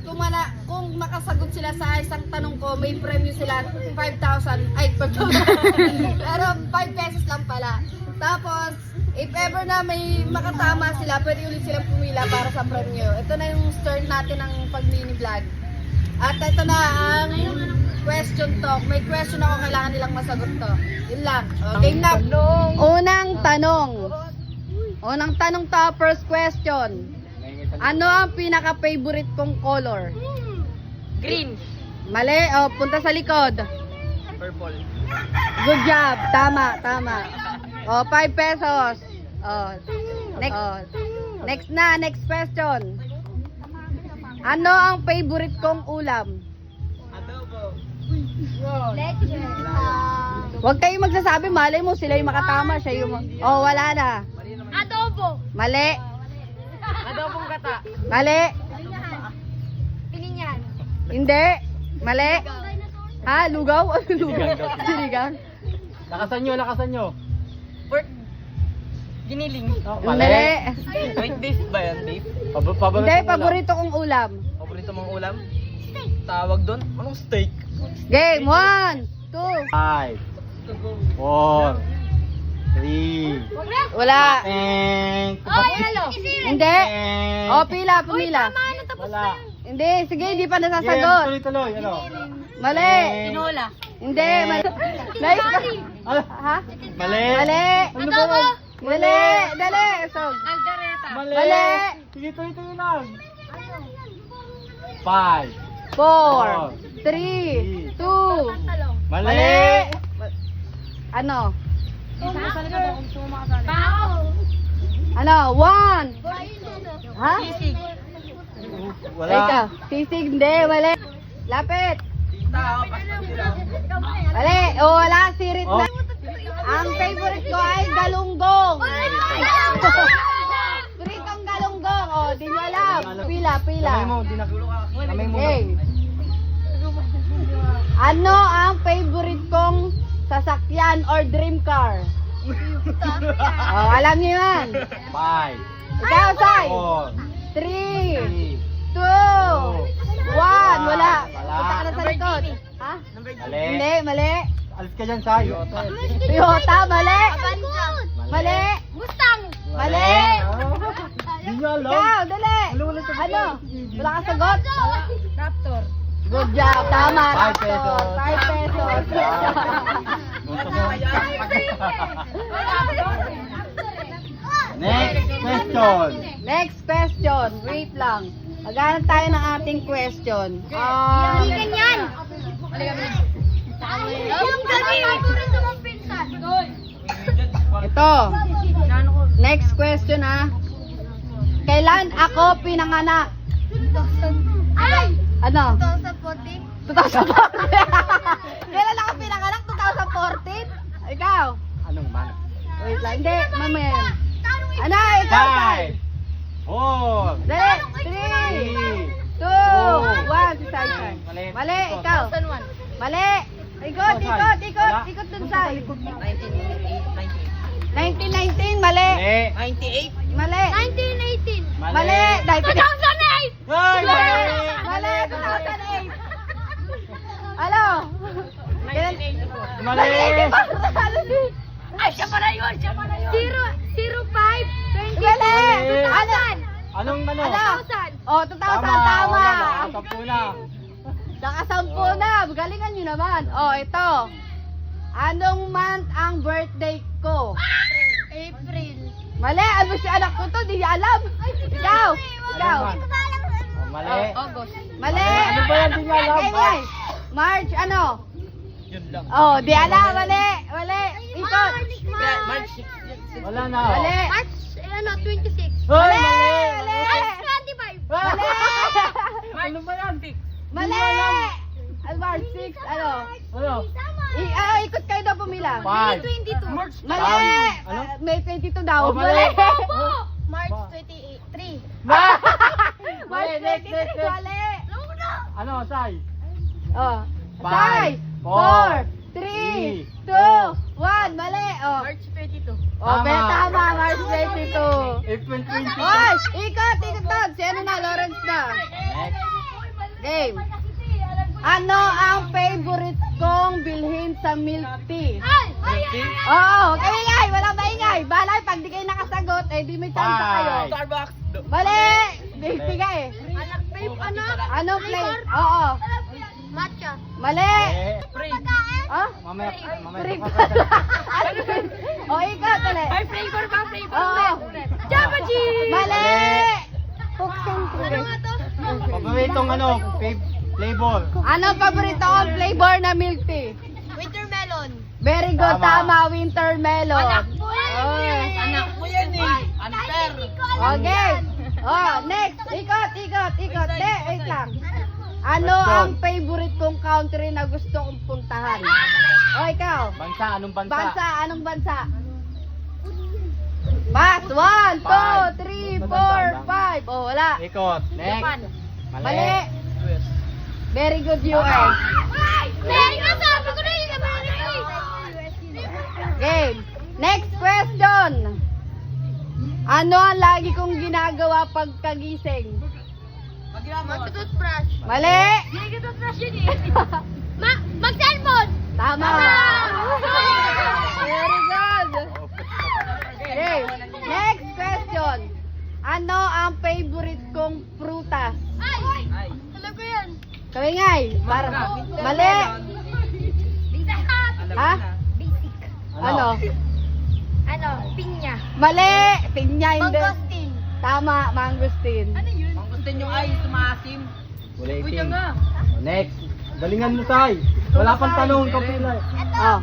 kung makasagot sila sa isang tanong ko, may premyo sila 5,000. Ay, 5,000. Pero 5 pesos lang pala. Tapos, if ever na may makatama sila, pwede ulit silang pumila para sa premyo. Ito na yung start natin ng pag-mini vlog. At ito na ang question talk. May question ako, kailangan nilang masagot to. Yun lang. Okay na. Unang tanong to, first question. Ano ang pinaka-favorite kong color? Green. Mali. O, punta sa likod. Purple. Good job. Tama. O, 5 pesos. O, next question. Ano ang favorite kong ulam? Adobo. Huwag kayong magsasabi, malay mo sila yung makatama, siya yung... Oh, wala na. Adobo. Mali. Adobong kata. Mali. Pininyan. Hindi. Mali. Ha? Lugaw? Lugaw. Sinigang. Lakasan nyo. Pork. Giniling. Oh, Mali. Wait, beef ba yan? Beef? Hindi, paborito kong ulam. Paborito mong ulam? Tawag doon? Anong steak? Game. 1, 2. 5, 4, 3, Wala. Hello. Hindi. O, pumila. Wala. Hindi, sige, hindi pa Game, nasasagot. tuloy. Ano? Mali. Tinola. Hindi, mali. Nice. Ano? Ha? Mali. Mali. Ano ba yun? Mali. Dali. So, Algareta. Mali. Sige, tuloy lang. 5. 4, 3, 2. Mali. Mali. Ano? Bao. Ano? 1. Ha? Wala. Ikaw. Sisig. Hindi, mali. Lapit. Tao. Mali. O, wala. Sirit Oh. na. Ang favorite ko ay galunggong. Pritong galunggong. O, di nyo alam. Pila. Kamay mo, di na. Kamay mo. Game. Ano ang favorite kong sasakyan or dream car? Oh, alam niyo yan. 5, Ikaw, Sai. 4, 3, 3, 2, 1. Wala. Wala. Punta ka na sa likod. Ha? Mali. Hindi, mali. Alis ka dyan, Sai. Toyota, mali. Mali. Mustang. Mali. Di nyo alam. Ikaw, dali. Wala sa Ano? Wala ka sagot? Raptor. Good job. Tama. 5 pesos. 5 pesos. Next question. Next question. Wait lang. Maghanap tayo ng ating question. Ganyan. Yung gabi. Ito. Next question Kailan ako pinanganak? Ay! Ano? 2014. 2014. Kailan ako pinanganak? 2014? Ikaw? Anong man? Wait lang. Hindi. Mamaya. Ano? Ikaw, Sai. 4, Dali. 3, 2, 1. Si Sai. Mali. Mali. Ikaw. 2001. Mali. Ikot. Ikot dun, Sai. 1919. Mali. Mali. 98. Mali. 1918. Mali. 2008. Ay, Mali. 2008. Ano? Mali. Ay, siya pala yun. 05. 20. Mali. Mali. Ano? Anong Ano? 2000. Oh, 2000. Tama. Nakasampu na. Nakasampu na. Galingan nyo naman. Oh, ito. Anong month ang birthday ko? April. Mali. Ano si anak ko to? Di niya alam. Ikaw. Ikaw. Anong month? Oh, mali. August. Mali. Ano ba yan? Di niya alam. Kay. March. Ano? Yun lang. Oh, di alam. Mali. Ikot. March. Wala na. Mali. March, 26. Hoy, Mali. March 25. Mali. Ano ba yan? Mali. March 6. Ano? Ano? Ikot kayo daw pumila. 5. 22. Mali. Ano? May 22 daw. Oh, mali. March 23. March 23. Mali. Ano, Sai? Oh. 5, 5, 4, 3, 2, 1. Mali. Oh. March 22. Oh, Tama. tama. March 22. April 20. Oy, ikot doon. Si ano na, Lawrence na. Next. Game. Ano ang favorite kong bilhin sa milk tea? Oo, kaingay, walang maingay. Balay, pag di kayo nakasagot, eh di may chance kayo. Starbucks. Mali! Bigay eh. Ano flavor? Oo. Matcha. Mali! Ah? Mamaya. Free. O, ikaw tuloy. Ay, flavor ba? Flavor. Oo. Java cheese. Mali! Ano nga to? Paboritong flavor. Ano paborito kong flavor na milk tea? Wintermelon. Very good, Tama. tama, winter melon. Okay. Anak mo yan eh. Unfair. Okay. Oh, next. Ikot. Wait lang. Ano Question. ang favorite kong country na gusto kong puntahan? O, ikaw. Bansa, anong bansa? Bansa, anong bansa? Pass. 1, 2, 3, 4, 5. Oh, wala. Ikot. Next. Mali. Very good, US. Sabi ko na yung Game. Next question. Ano ang lagi kong ginagawa pagkagising? Mag-toothbrush. Mali. Mag-toothbrush yun eh. Mag-cellphone. Tama. Very good. Okay. Next question. Ano ang favorite kong prutas? Ay. Alam ko yan. Kawingay. Mali. Ha? Basic. Ano? Ano? Pinya. Mali. Pinya hindi. Mangosteen. Tama, mangosteen. Ano yun? Kulay itim. Next. Galingan mo, Tay. Wala pang tanong. Kapila. Oh.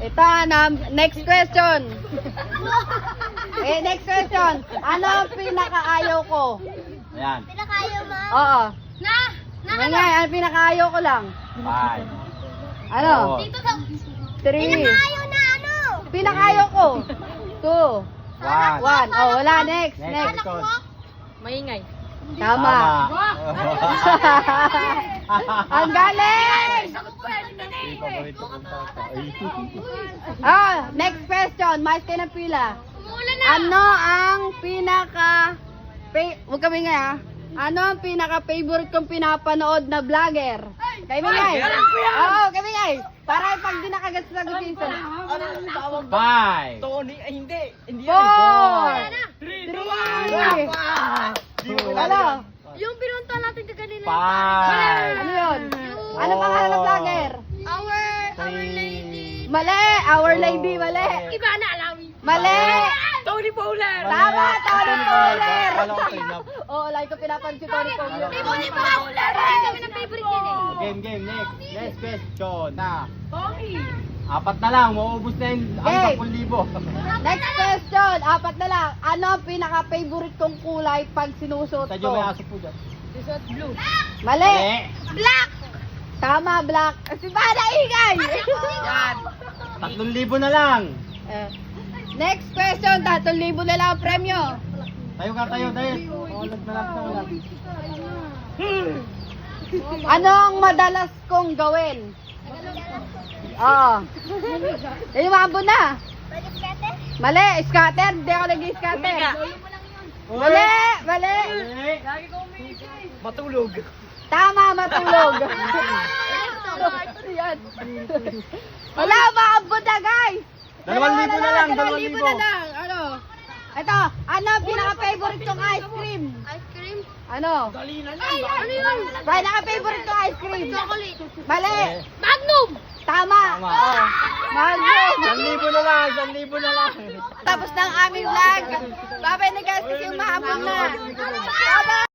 Ito na, next question. Next question. Ano ang pinakaayaw ko? Ayan. Pinakayo mo? Oo. Na? Kawingay, ano pinakaayaw ko lang? 5. Ano? Dito sa... 3. Pinakayo na ano? Pinakaayaw ko. 2. 1. 1. Oh, wala. Next. Next. Ikot. Maingay. Tama. Ang galing! Hindi paborito kong tata. Next question. Mais kayo ng pila. Umuulan na. Ano ang huwag kami nga Ano ang pinaka-favorite kong pinapanood na vlogger? Kay Mingay. Oo, kay Mingay. Para pag di nakagat sa season. 5. Tony, ay hindi. Hindi 4. 3. Ano? Yung pinunta natin ka kanina. 5. Ano yun? Ano pangalan ng vlogger? Our lady. Mali! Our Lady, mali! Iba na alam. Mali! Tony Fowler. Tama, Tony Fowler! Kala ko pinap. Oo, like ko pinapan si Tony Fowler. Tony Fowler. Kami ng favorite yan eh. Game. Next question na. 4 na lang. Mauubos na yung Game. 10,000. Next question, 4 na lang. Ano ang pinaka-favorite kong kulay pag sinusuot Sadyo may ko? aso po dyan. Mali! Black. Tama, black. Si Bada Ingay! Yan. 3,000 na lang. Next question, 3,000 na lang ang premyo. Tayo. Ulat na lang sa ulat. Ano ang madalas kong gawin? Oo. Lumabo na. Mali, scatter. Hindi ako nag-scatter. Mali. Matulog. Tama, matulog. Yan. Wala, maabot na guys. 2,000 na lang. 2,000 na lang. Ano? Ito, ano ang pinaka-favorite kong ice cream? Ice cream. Ano? Ano yun? Pinaka-favorite kong ice cream? Chocolate. Mali. Magnum. Tama. Tama. Oh. Magnum. 1,000 na lang. 1,000 na lang. Tapos ng aming vlog. Babay na guys kasi umahapon na. Bye-bye.